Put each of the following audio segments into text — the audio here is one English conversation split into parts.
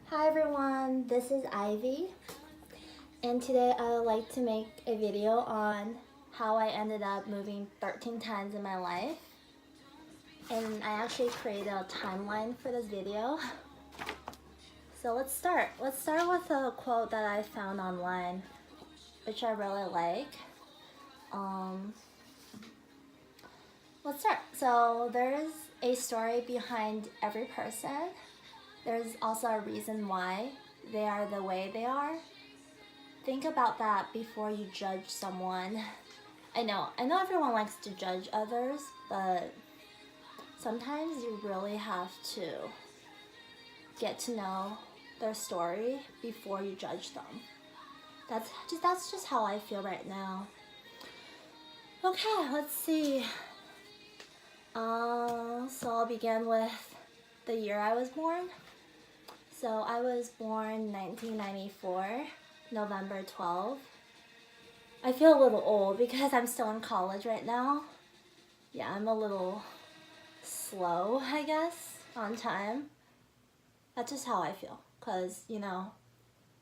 Hi everyone, this is Ivy, and today I would like to make a video on how I ended up moving 13 times in my life. And I actually created a timeline for this video. So let's start. Let's start with a quote that I found online, which I really like. Let's start. So there's a story behind every person. There's also a reason why they are the way they are. Think about that before you judge someone. I know everyone likes to judge others, but sometimes you really have to get to know their story before you judge them. That's just how I feel right now. Okay, let's see. So I'll begin with the year I was born. So I was born 1994, November 12th. I feel a little old because I'm still in college right now. Yeah, I'm a little slow, I guess, on time. That's just how I feel, because,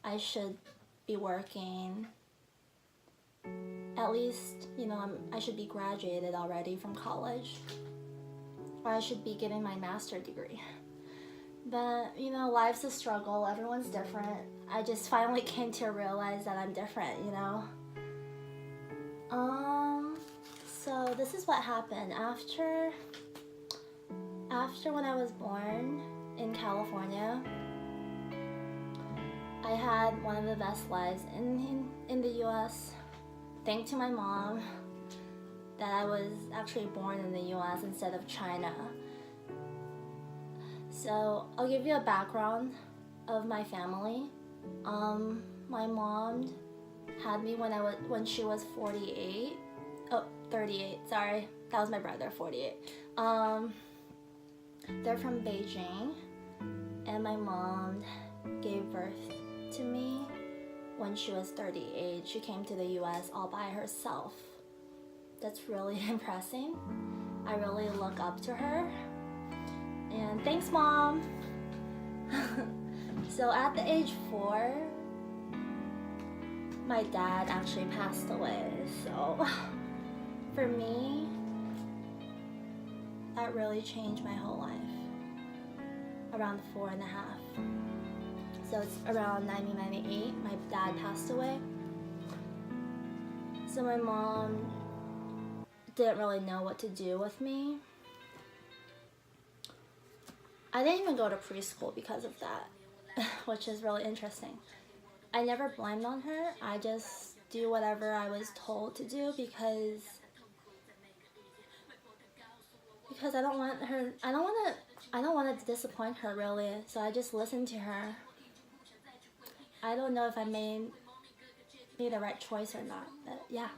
I should be working. At least, I should be graduated already from college. Or I should be getting my master's degree. But, life's a struggle. Everyone's different. I just finally came to realize that I'm different, So this is what happened after when I was born in California. I had one of the best lives in the US. Thanks to my mom that I was actually born in the US instead of China. So I'll give you a background of my family. My mom had me when she was 48. Oh, 38. Sorry, that was my brother. 48. They're from Beijing, and my mom gave birth to me when she was 38. She came to the U.S. all by herself. That's really impressive. I really look up to her. And thanks, Mom. So at the age 4, my dad actually passed away. So for me, that really changed my whole life. Around 4.5. So it's around 1998, my dad passed away. So my mom didn't really know what to do with me. I didn't even go to preschool because of that, which is really interesting. I never blamed on her. I just do whatever I was told to do because I don't want to disappoint her, really. So I just listened to her. I don't know if I made the right choice or not, but yeah.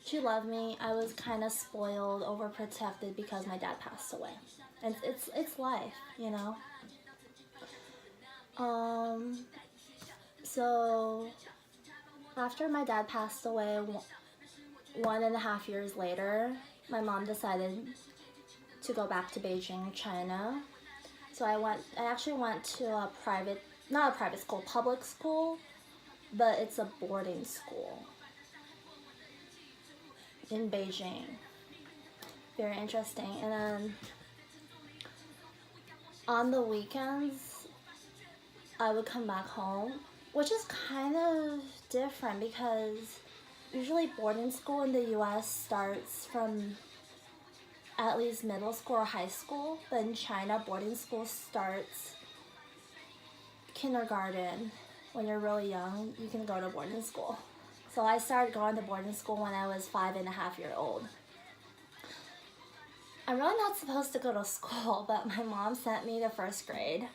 She loved me. I was kind of spoiled, overprotected because my dad passed away. And it's life, So after my dad passed away, 1.5 years later, my mom decided to go back to Beijing, China. So I actually went to not a private school, public school, but it's a boarding school in Beijing. Very interesting. And then on the weekends, I would come back home, which is kind of different because usually boarding school in the US starts from at least middle school or high school, but in China, boarding school starts kindergarten. When you're really young, you can go to boarding school. So I started going to boarding school when I was 5.5 years old. I'm really not supposed to go to school, but my mom sent me to first grade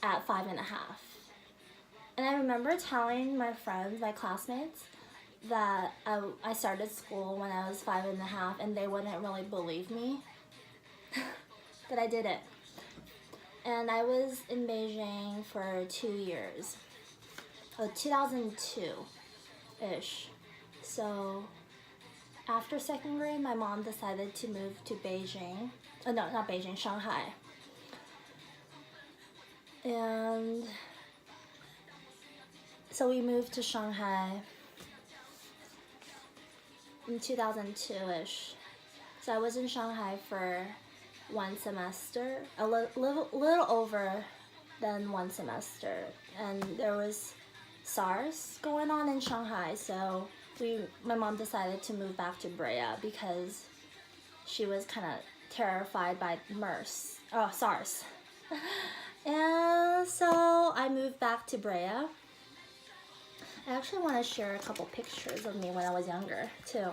at 5.5. And I remember telling my friends, my classmates, that I started school when I was 5.5, and they wouldn't really believe me that I did it. And I was in Beijing for 2 years, 2002-ish. So after second grade, my mom decided to move to Beijing. No, not Beijing, Shanghai. And so we moved to Shanghai in 2002-ish. So I was in Shanghai for one semester, a little over than one semester, and there was SARS going on in Shanghai, so my mom decided to move back to Brea because she was kind of terrified by SARS. And so I moved back to Brea. I actually want to share a couple pictures of me when I was younger too.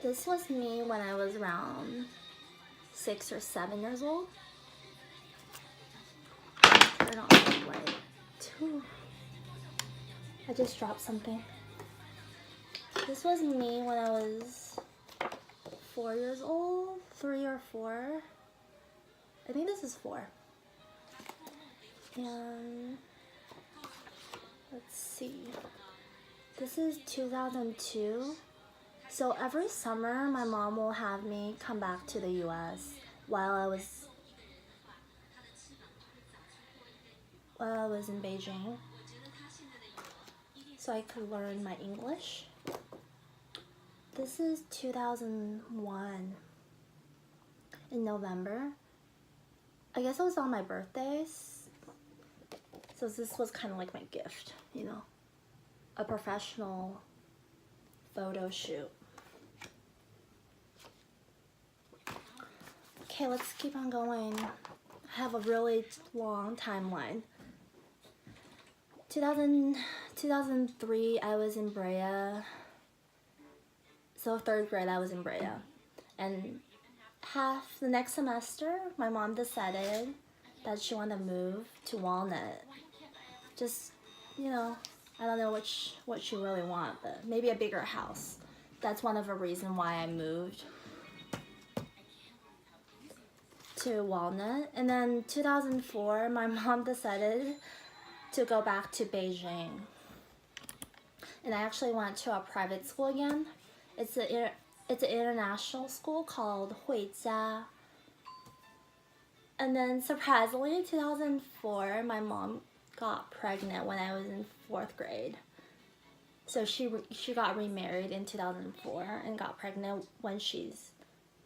This was me when I was around 6 or 7 years old. Turn on the light too. I just dropped something. This was me when I was 4 years old, 3 or 4. I think this is 4. And let's see. This is 2002. So every summer, my mom will have me come back to the US while I was in Beijing, so I could learn my English. This is 2001 in November. I guess it was on my birthdays. So this was kind of like my gift, you know, a professional photo shoot. Okay, let's keep on going. I have a really long timeline. 2003, I was in Brea. So 3rd grade, I was in Brea. And the next semester, my mom decided that she wanted to move to Walnut. Just, you know, I don't know what she really wants, but maybe a bigger house. That's one of the reasons why I moved to Walnut. And then 2004, my mom decided to go back to Beijing. And I actually went to a private school again. It's an international school called Huijia. And then surprisingly, 2004, my mom got pregnant when I was in 4th grade. So she got remarried in 2004 and got pregnant when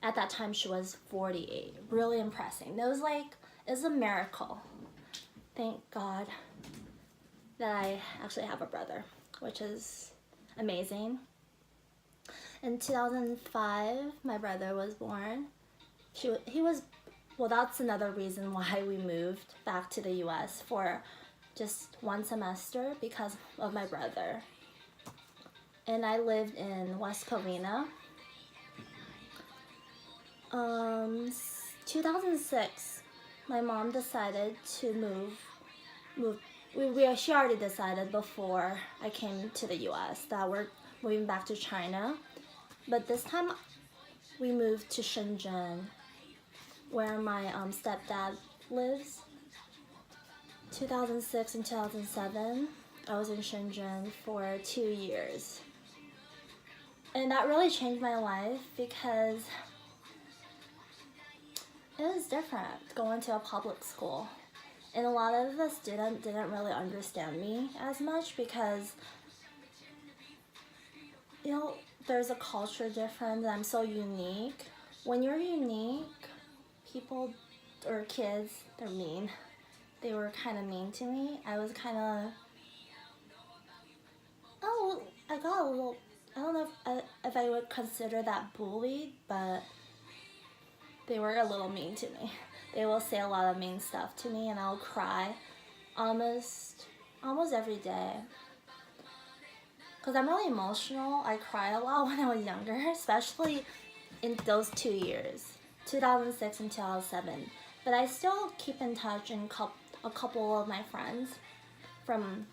at that time she was 48. Really impressive. It was a miracle. Thank God that I actually have a brother, which is amazing. In 2005, my brother was born. Well, that's another reason why we moved back to the US for just one semester, because of my brother. And I lived in West Covina. 2006, my mom decided to move. She already decided before I came to the US that we're moving back to China. But this time we moved to Shenzhen, where my stepdad lives. 2006 and 2007, I was in Shenzhen for 2 years. And that really changed my life because it was different going to a public school. And a lot of the students didn't really understand me as much because, you know, there's a culture difference. I'm so unique. When you're unique, people or kids, they're mean. They were kind of mean to me. I was kind of, I got a little, I don't know if I would consider that bullied, but they were a little mean to me. They will say a lot of mean stuff to me and I'll cry almost every day. Because I'm really emotional. I cried a lot when I was younger, especially in those 2 years, 2006 and 2007. But I still keep in touch with a couple of my friends from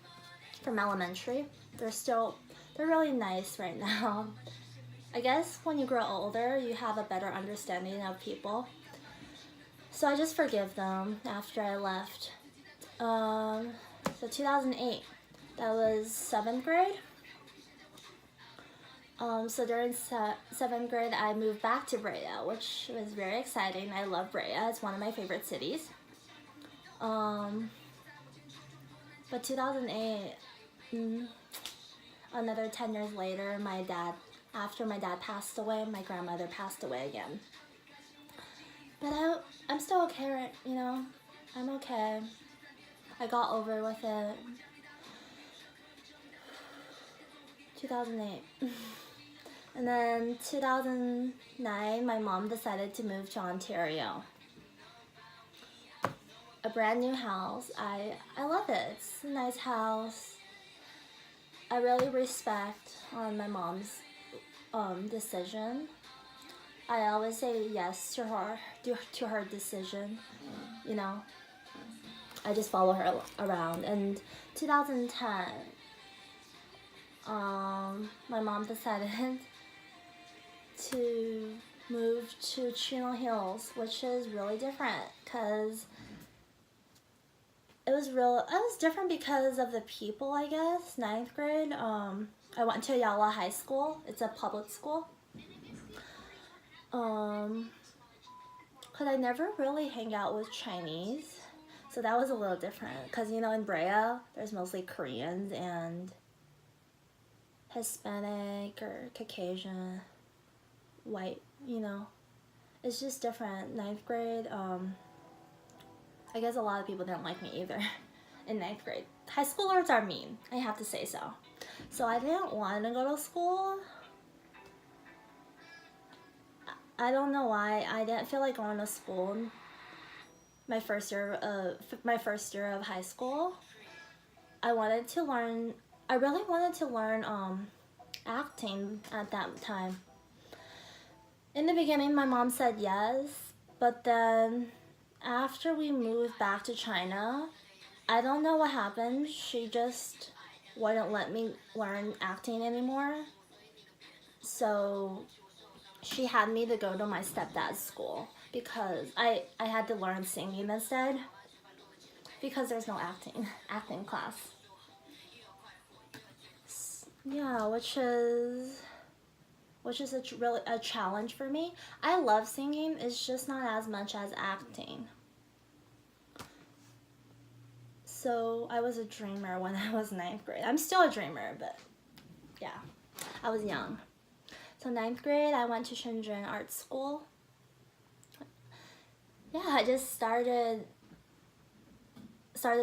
elementary. They're really nice right now. I guess when you grow older, you have a better understanding of people. So I just forgive them after I left. So 2008, that was 7th grade. So during 7th grade, I moved back to Brea, which was very exciting. I love Brea. It's one of my favorite cities. But 2008, another 10 years later, after my dad passed away, my grandmother passed away again. But I'm still okay, right? You know, I'm okay. I got over with it. 2008. And then 2009, my mom decided to move to Ontario. A brand new house. I love it. It's a nice house. I really respect my mom's decision. I always say yes to her decision. You know, I just follow her around. And 2010, my mom decided to move to Chino Hills, which is really different because it was different because of the people, I guess. 9th grade, I went to Yala High School. It's a public school. Cause I never really hang out with Chinese, so that was a little different. Cause you know in Brea, there's mostly Koreans and Hispanic or Caucasian, white. You know, it's just different. 9th grade, I guess a lot of people didn't like me either in 9th grade. High schoolers are mean, I have to say so. So I didn't want to go to school. I don't know why. I didn't feel like going to school my first year of high school. I really wanted to learn acting at that time. In the beginning, my mom said yes, but then after we moved back to China, I don't know what happened. She just wouldn't let me learn acting anymore. So she had me to go to my stepdad's school because I had to learn singing instead because there's no acting class. Yeah, which is really a challenge for me. I love singing, it's just not as much as acting. So I was a dreamer when I was 9th grade. I'm still a dreamer, but yeah, I was young. So 9th grade, I went to Shenzhen Art School. Yeah, I just started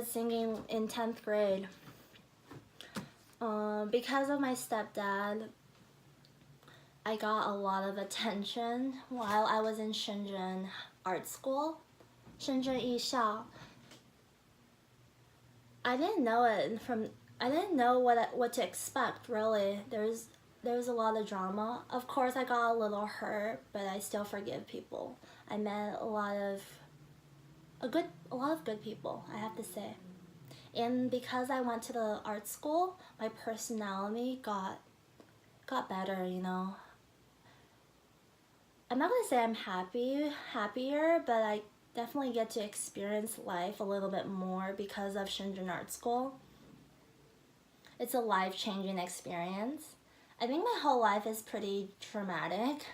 singing in 10th grade. Because of my stepdad, I got a lot of attention while I was in Shenzhen Art School, Shenzhen Yixiao. I didn't know what to expect really. There was a lot of drama. Of course, I got a little hurt, but I still forgive people. I met a lot of good people, I have to say. And because I went to the art school, my personality got better, you know. I'm not gonna say I'm happier, but I definitely get to experience life a little bit more because of Shenzhen Art School. It's a life-changing experience. I think my whole life is pretty traumatic.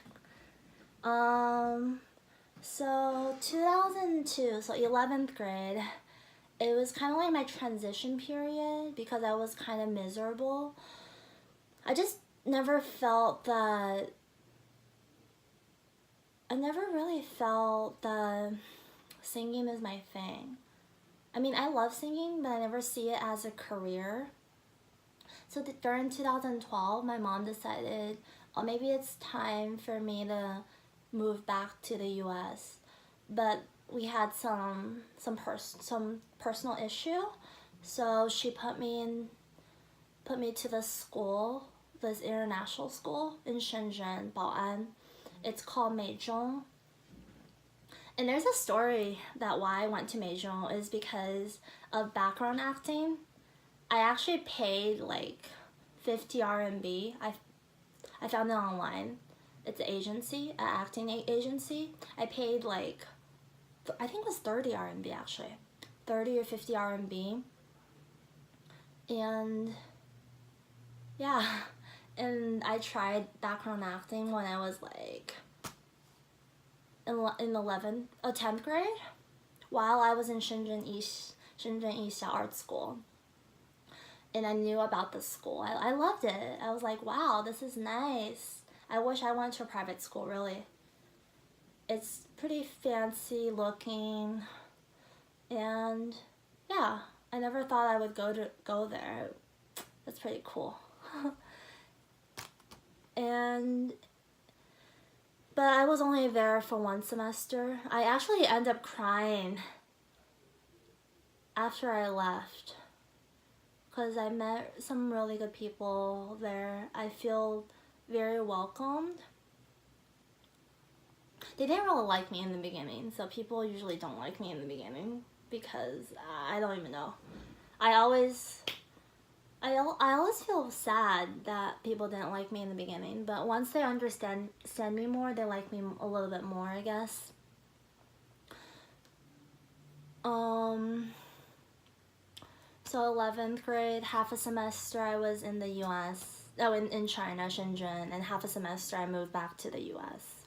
So 2002, so 11th grade, it was kind of like my transition period because I was kind of miserable. I just never felt that, I never really felt that singing is my thing. I mean, I love singing, but I never see it as a career. So during 2012, my mom decided, oh, maybe it's time for me to move back to the US. But we had some personal issue, so she put me to this school, this international school in Shenzhen, Bao'an. It's called Meizhong. And there's a story that why I went to Meizhong is because of background acting. I actually paid like 50 RMB. I found it online. It's an agency, an acting agency. I paid like, I think it was 30 RMB actually. 30 or 50 RMB. And yeah, and I tried background acting when I was like in 10th grade while I was in Shenzhen East Art School. And I knew about the school. I loved it. I was like, wow, this is nice. I wish I went to a private school, really. It's pretty fancy looking. And yeah, I never thought I would go there. That's pretty cool. But I was only there for 1 semester. I actually ended up crying after I left, because I met some really good people there. I feel very welcomed. They didn't really like me in the beginning, so people usually don't like me in the beginning because I don't even know. I always feel sad that people didn't like me in the beginning, but once they understand me more, they like me a little bit more, I guess. So 11th grade, half a semester I was in the US, in China, Shenzhen, and half a semester I moved back to the US.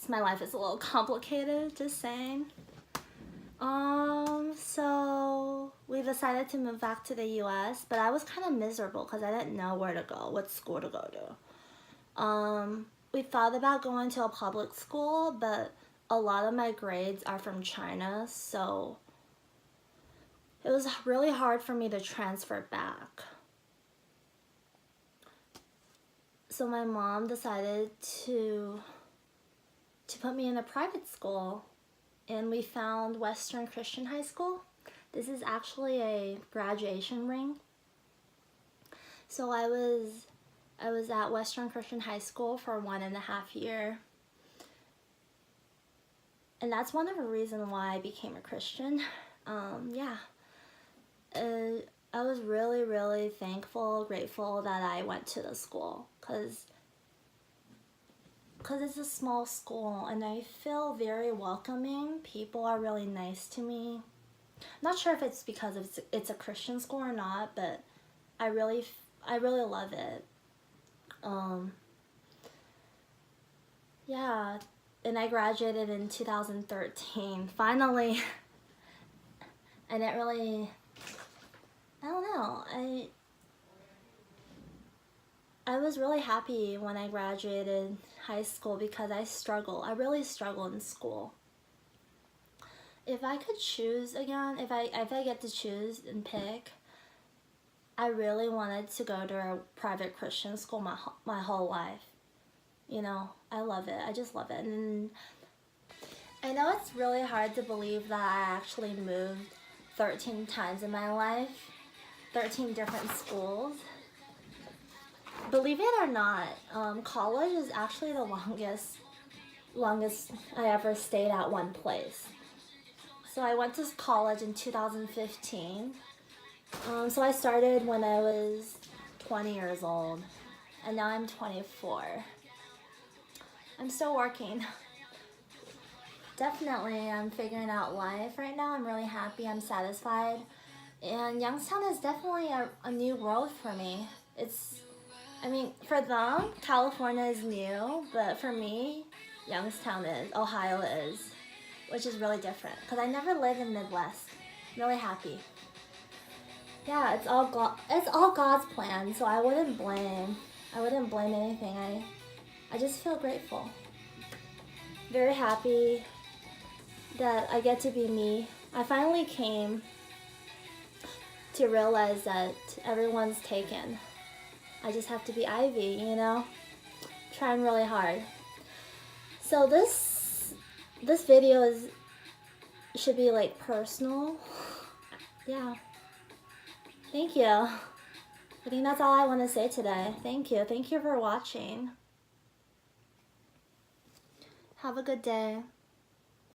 My life is a little complicated, just saying. So we decided to move back to the US, but I was kind of miserable because I didn't know where to go, what school to go to. We thought about going to a public school, but a lot of my grades are from China, so it was really hard for me to transfer back. So my mom decided to put me in a private school, and we found Western Christian High School. This is actually a graduation ring. So I was at Western Christian High School for 1.5 years. And that's one of the reasons why I became a Christian. Yeah. I was really, really thankful, grateful that I went to the school, because it's a small school and I feel very welcoming. People are really nice to me. I'm not sure if it's because it's a Christian school or not, but I really love it. Yeah, and I graduated in 2013. Finally. I didn't really, I don't know, I was really happy when I graduated high school because I really struggled in school. If I could choose again, if I get to choose and pick, I really wanted to go to a private Christian school my whole life. You know, I love it. I just love it. And I know it's really hard to believe that I actually moved 13 times in my life, 13 different schools. Believe it or not, college is actually the longest I ever stayed at one place. So I went to college in 2015. So I started when I was 20 years old, and now I'm 24. I'm still working. Definitely, I'm figuring out life right now. I'm really happy, I'm satisfied. And Youngstown is definitely a new world for me. For them, California is new, but for me, Youngstown is, Ohio is, which is really different, because I never lived in the Midwest. I'm really happy. Yeah, it's all God's plan, so I wouldn't blame anything. I just feel grateful. Very happy that I get to be me. I finally came to realize that everyone's taken. I just have to be Ivy, you know? Trying really hard. So this video should be like personal. Yeah. Thank you. I think that's all I want to say today. Thank you. Thank you for watching. Have a good day.